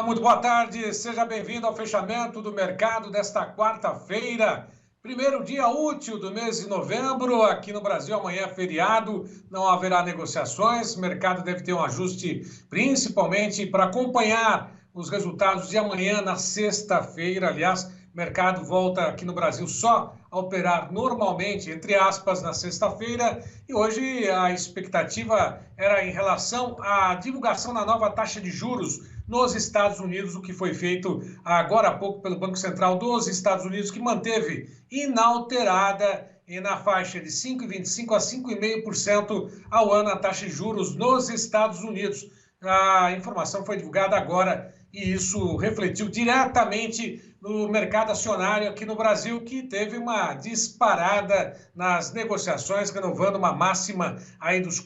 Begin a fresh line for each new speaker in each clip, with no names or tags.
muito boa tarde, seja bem-vindo ao fechamento do mercado desta quarta-feira, primeiro dia útil do mês de novembro. Aqui no Brasil amanhã é feriado, não haverá negociações, o mercado deve ter um ajuste principalmente para acompanhar os resultados de amanhã na sexta-feira. Aliás, o mercado volta aqui no Brasil só a operar normalmente, entre aspas, na sexta-feira, e hoje a expectativa era em relação à divulgação da nova taxa de juros nos Estados Unidos, o que foi feito agora há pouco pelo Banco Central dos Estados Unidos, que manteve inalterada e na faixa de 5,25% a 5,5% ao ano a taxa de juros nos Estados Unidos. A informação foi divulgada agora e isso refletiu diretamente no mercado acionário aqui no Brasil, que teve uma disparada nas negociações, renovando uma máxima aí dos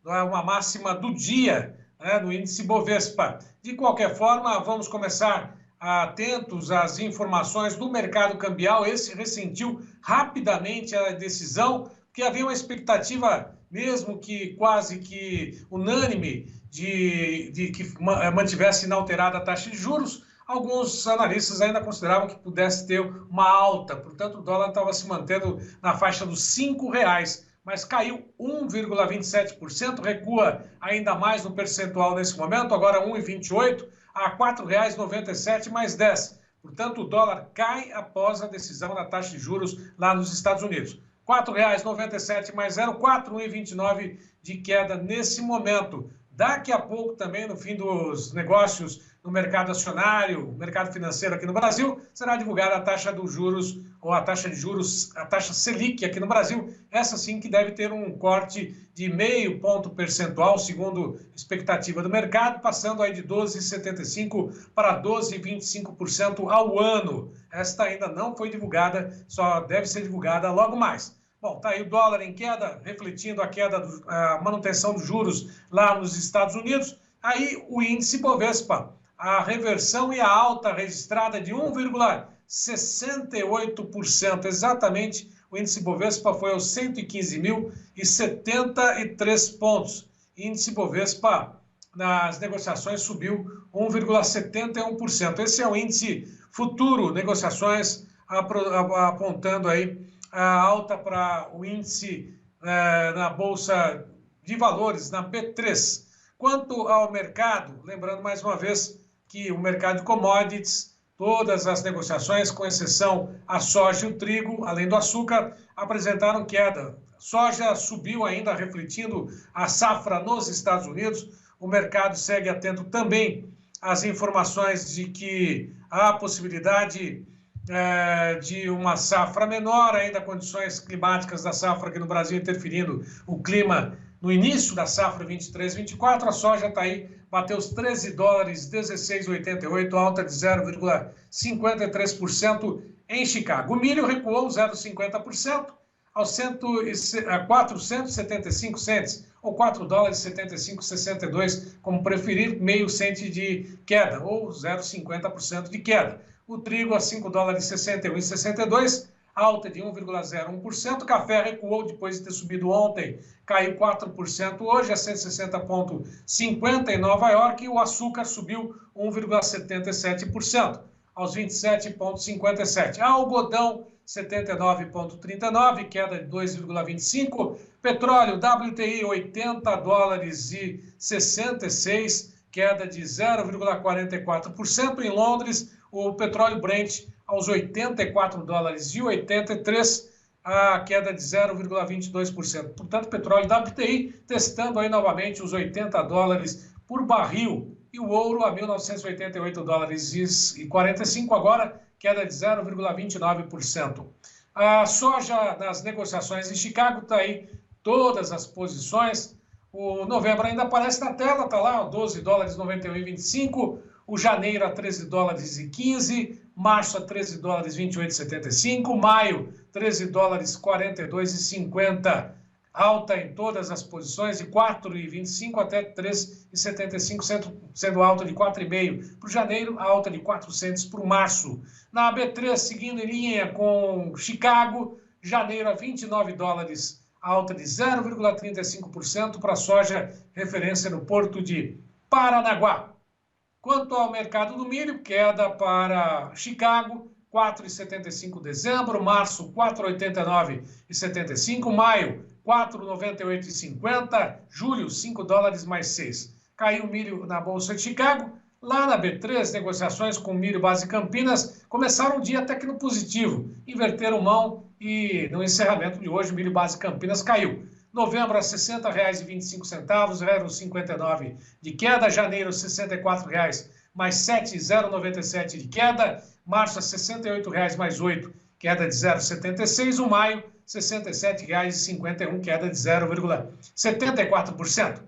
uma máxima do dia, no índice Bovespa. De qualquer forma, vamos começar atentos às informações do mercado cambial. Esse ressentiu rapidamente a decisão, porque havia uma expectativa, mesmo que quase que unânime, de que mantivesse inalterada a taxa de juros. Alguns analistas ainda consideravam que pudesse ter uma alta, portanto o dólar estava se mantendo na faixa dos R$5, mas caiu 1,27%, recua ainda mais no percentual nesse momento, agora 1,28 a R$4,97 mais 10. Portanto, o dólar cai após a decisão da taxa de juros lá nos Estados Unidos. R$4,97 mais 0,4, 1,29 de queda nesse momento. Daqui a pouco também, no fim dos negócios no mercado acionário, mercado financeiro aqui no Brasil, será divulgada a taxa dos juros, ou a taxa de juros, a taxa Selic aqui no Brasil. Essa sim que deve ter um corte de 0,5 ponto percentual, segundo expectativa do mercado, passando aí de 12,75% para 12,25% ao ano. Esta ainda não foi divulgada, só deve ser divulgada logo mais. Bom, tá aí o dólar em queda, refletindo a queda, a manutenção dos juros lá nos Estados Unidos. Aí o índice Bovespa, a reversão e a alta registrada de 1,68%. Exatamente, o índice Bovespa foi aos 115.073 pontos. Índice Bovespa nas negociações subiu 1,71%. Esse é o índice futuro, negociações apontando aí a alta para o índice na Bolsa de Valores, na B3. Quanto ao mercado, lembrando mais uma vez que o mercado de commodities, todas as negociações, com exceção a soja e o trigo, além do açúcar, apresentaram queda. Soja subiu ainda, refletindo a safra nos Estados Unidos. O mercado segue atento também às informações de que há possibilidade de uma safra menor, ainda condições climáticas da safra aqui no Brasil interferindo o clima no início da safra 23-24, a soja está aí, bateu os $13,1688, alta de 0,53% em Chicago. O milho recuou 0,50% aos 475 cents, ou $4,7562, como preferir, meio cento de queda, ou 0,50% de queda. O trigo a $5,61,62, alta de 1,01%. Café recuou depois de ter subido ontem, caiu 4% hoje, a 160,50 em Nova York. E o açúcar subiu 1,77%, aos 27,57. Algodão, 79,39, queda de 2,25%. Petróleo, WTI, $80,66, queda de 0,44%. Em Londres, o petróleo Brent aos $84,83, a queda de 0,22%. Portanto, petróleo WTI testando aí novamente os $80 por barril. E o ouro a $1.988,45, agora queda de 0,29%. A soja nas negociações em Chicago está aí todas as posições. O novembro ainda aparece na tela, está lá, $12,91,25. O janeiro a $13,15, março a $13,28,75, maio $13,42,50, alta em todas as posições de 4,25 até 3,75, sendo alta de 4,5 para o janeiro, alta de 400 para o março. Na B3, seguindo em linha com Chicago, janeiro a $29, alta de 0,35% para a soja, referência no porto de Paranaguá. Quanto ao mercado do milho, queda para Chicago, 4,75 dezembro, março 4,89,75, maio 4,98,50, julho 5 dólares mais 6. Caiu o milho na Bolsa de Chicago. Lá na B3, negociações com milho base Campinas começaram o dia até que no positivo, inverteram mão e no encerramento de hoje o milho base Campinas caiu. Novembro a R$ 60,25, 0,59 de queda. Janeiro, R$ 64,00 mais 7,097 de queda. Março a R$ 68,00 mais 8, queda de 0,76. O maio, R$ 67,51, queda de 0,74%.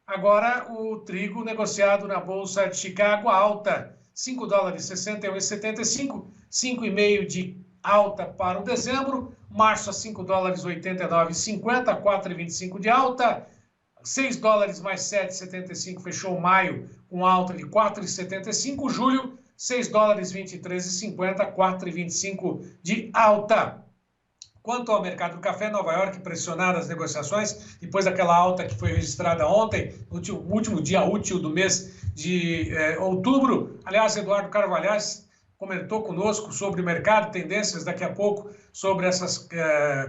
Agora, o trigo negociado na Bolsa de Chicago, alta, 5 dólares 61,75, 5,5 de alta para o dezembro, março a 5 dólares 89,50, 4,25 de alta, 6 dólares mais 7,75, fechou maio com alta de 4,75, julho, 6 dólares 23,50, 4,25 de alta. Quanto ao mercado do café, Nova York pressionada as negociações, depois daquela alta que foi registrada ontem, no último dia útil do mês de outubro. Aliás, Eduardo Carvalhais comentou conosco sobre o mercado, tendências daqui a pouco, sobre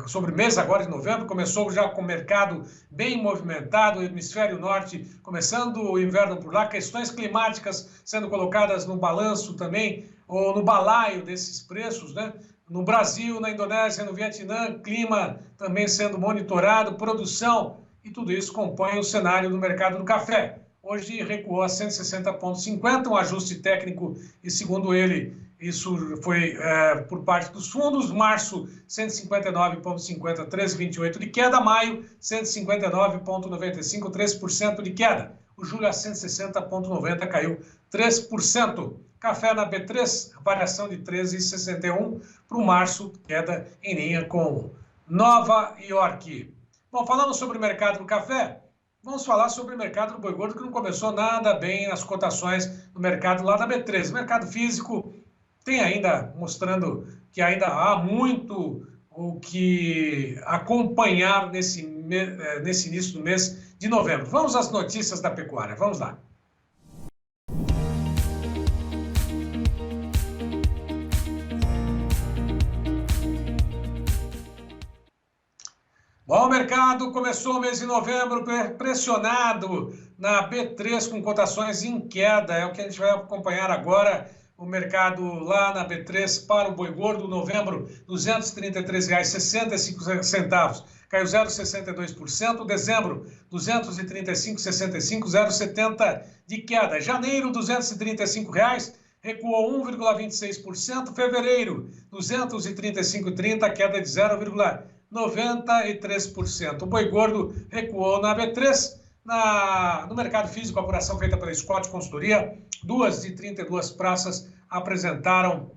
sobre o mês agora de novembro. Começou já com o mercado bem movimentado, o hemisfério norte começando o inverno por lá, questões climáticas sendo colocadas no balanço também, ou no balaio desses preços, né? No Brasil, na Indonésia, no Vietnã, clima também sendo monitorado, produção, e tudo isso compõe o cenário do mercado do café. Hoje recuou a 160,50, um ajuste técnico, e segundo ele, isso foi por parte dos fundos. Março, 159,50, 13,28 de queda. Maio, 159,95, 3% de queda. O julho a 160,90, caiu 3%. Café na B3, variação de 13,61 para o março, queda em linha com Nova York. Bom, falamos sobre o mercado do café, vamos falar sobre o mercado do boi gordo, que não começou nada bem nas cotações do mercado lá da B3. O mercado físico tem ainda, mostrando que ainda há muito o que acompanhar nesse início do mês de novembro. Vamos às notícias da pecuária, vamos lá. Bom, o mercado começou o mês de novembro pressionado na B3 com cotações em queda. É o que a gente vai acompanhar agora. O mercado lá na B3 para o boi gordo, novembro, R$ 233,65, caiu 0,62%. Dezembro, R$ 235,65, 0,70 de queda. Janeiro, R$ 235, recuou 1,26%. Fevereiro, R$ 235,30, queda de 0,93%. O boi gordo recuou na B3. No mercado físico, a apuração feita pela Scott Consultoria, 2 de 32 praças apresentaram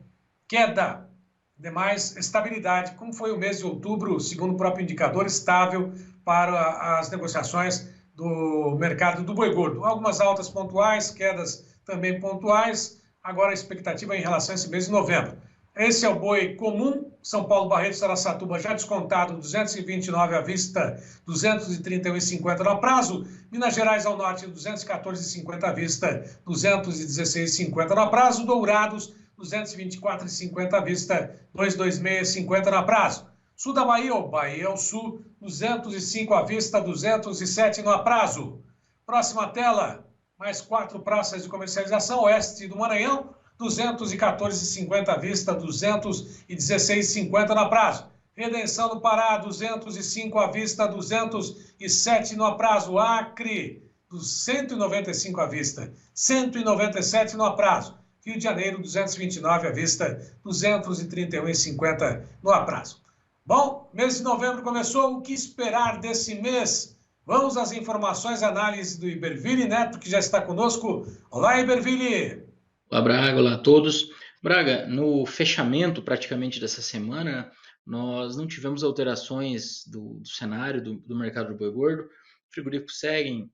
queda. Demais, estabilidade, como foi o mês de outubro, segundo o próprio indicador, estável para as negociações do mercado do boi gordo. Algumas altas pontuais, quedas também pontuais. Agora a expectativa em relação a esse mês de novembro. Esse é o boi comum, São Paulo Barretos, Araçatuba, já descontado, 229 à vista, 231,50 no prazo. Minas Gerais ao norte, 214,50 à vista, 216,50 no prazo. Dourados, 224,50 à vista, 226,50 no prazo. Sul da Bahia, ou Bahia ao sul, 205 à vista, 207 no prazo. Próxima tela, mais 4 praças de comercialização, oeste do Maranhão, 214,50 à vista, 216,50 no prazo. Redenção do Pará, 205 à vista, 207 no prazo. Acre, 195 à vista, 197 no prazo. Rio de Janeiro, 229 à vista, 231,50 no prazo. Bom, mês de novembro começou. O que esperar desse mês? Vamos às informações e análise do Iberville Neto, que já está conosco. Olá, Iberville!
Olá, Braga, olá a todos. Braga, no fechamento praticamente dessa semana, nós não tivemos alterações do cenário do mercado do boi gordo. Frigoríficos seguem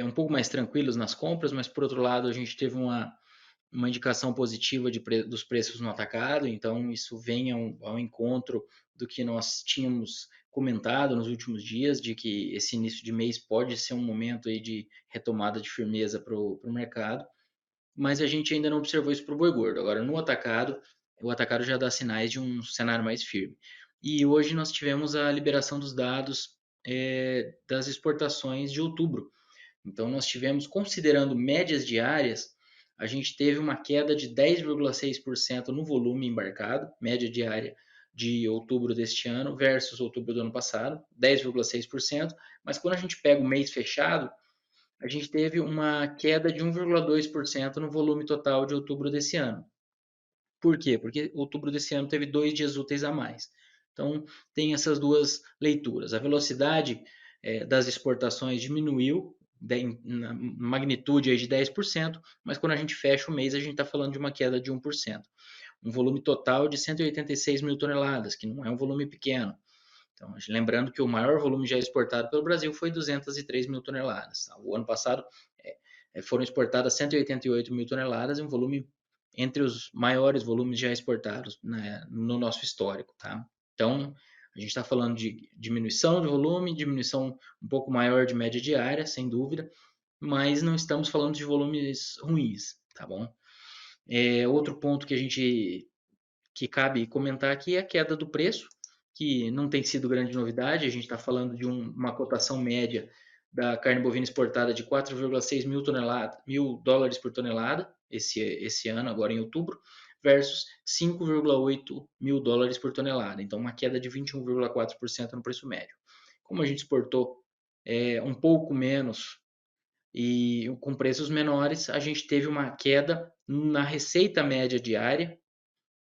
um pouco mais tranquilos nas compras, mas por outro lado a gente teve uma indicação positiva dos preços no atacado, então isso vem ao encontro do que nós tínhamos comentado nos últimos dias, de que esse início de mês pode ser um momento aí de retomada de firmeza para o mercado. mas a gente ainda não observou isso para o boi gordo. Agora, no atacado, o atacado já dá sinais de um cenário mais firme. E hoje nós tivemos a liberação dos dados das exportações de outubro. Então, nós tivemos, considerando médias diárias, a gente teve uma queda de 10,6% no volume embarcado, média diária de outubro deste ano versus outubro do ano passado, 10,6%, mas quando a gente pega o mês fechado, a gente teve uma queda de 1,2% no volume total de outubro desse ano. Por quê? Porque outubro desse ano teve 2 dias úteis a mais. Então, tem essas duas leituras. A velocidade das exportações diminuiu na magnitude aí de 10%, mas quando a gente fecha o mês, a gente está falando de uma queda de 1%. Um volume total de 186 mil toneladas, que não é um volume pequeno. Então, lembrando que o maior volume já exportado pelo Brasil foi 203 mil toneladas. O ano passado foram exportadas 188 mil toneladas, um volume entre os maiores volumes já exportados, né, no nosso histórico. Tá? Então, a gente está falando de diminuição de volume, diminuição um pouco maior de média diária, sem dúvida, mas não estamos falando de volumes ruins, tá bom? Outro ponto que cabe comentar aqui é a queda do preço, que não tem sido grande novidade. A gente está falando de uma cotação média da carne bovina exportada de 4,6 mil dólares por tonelada esse ano, agora em outubro, versus 5,8 mil dólares por tonelada. Então, uma queda de 21,4% no preço médio. Como a gente exportou um pouco menos e com preços menores, a gente teve uma queda na receita média diária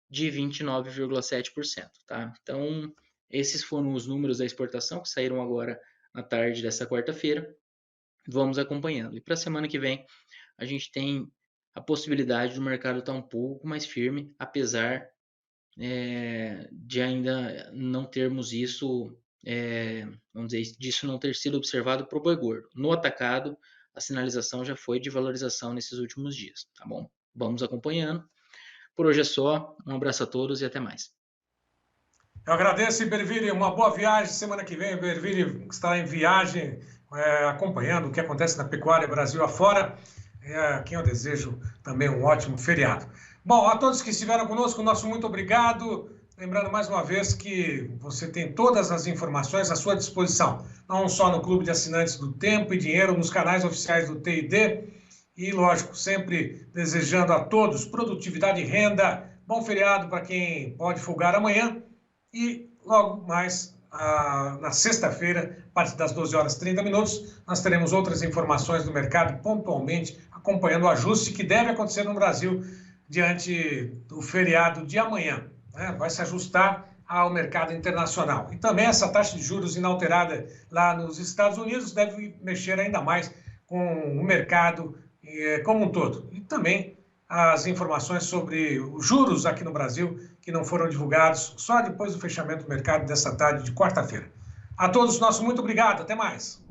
de 29,7%. Tá? Então, esses foram os números da exportação que saíram agora à tarde dessa quarta-feira. Vamos acompanhando. E para a semana que vem, a gente tem a possibilidade do mercado estar um pouco mais firme, apesar de ainda não termos isso, vamos dizer, disso não ter sido observado para o boi gordo. No atacado, a sinalização já foi de valorização nesses últimos dias, tá bom? Vamos acompanhando. Por hoje é só. Um abraço a todos e até mais.
Eu agradeço, Iberville. Uma boa viagem. Semana que vem, Iberville está em viagem, acompanhando o que acontece na pecuária Brasil afora. A quem eu desejo também um ótimo feriado. Bom, a todos que estiveram conosco, nosso muito obrigado. Lembrando mais uma vez que você tem todas as informações à sua disposição, não só no Clube de Assinantes do Tempo e Dinheiro, nos canais oficiais do TID. E, lógico, sempre desejando a todos produtividade e renda. Bom feriado para quem pode folgar amanhã. E logo mais, na sexta-feira, a partir das 12 horas e 30 minutos, nós teremos outras informações do mercado pontualmente, acompanhando o ajuste que deve acontecer no Brasil diante do feriado de amanhã. Né? Vai se ajustar ao mercado internacional. E também essa taxa de juros inalterada lá nos Estados Unidos deve mexer ainda mais com o mercado como um todo. E também as informações sobre os juros aqui no Brasil, que não foram divulgados só depois do fechamento do mercado dessa tarde de quarta-feira. A todos, nosso muito obrigado. Até mais.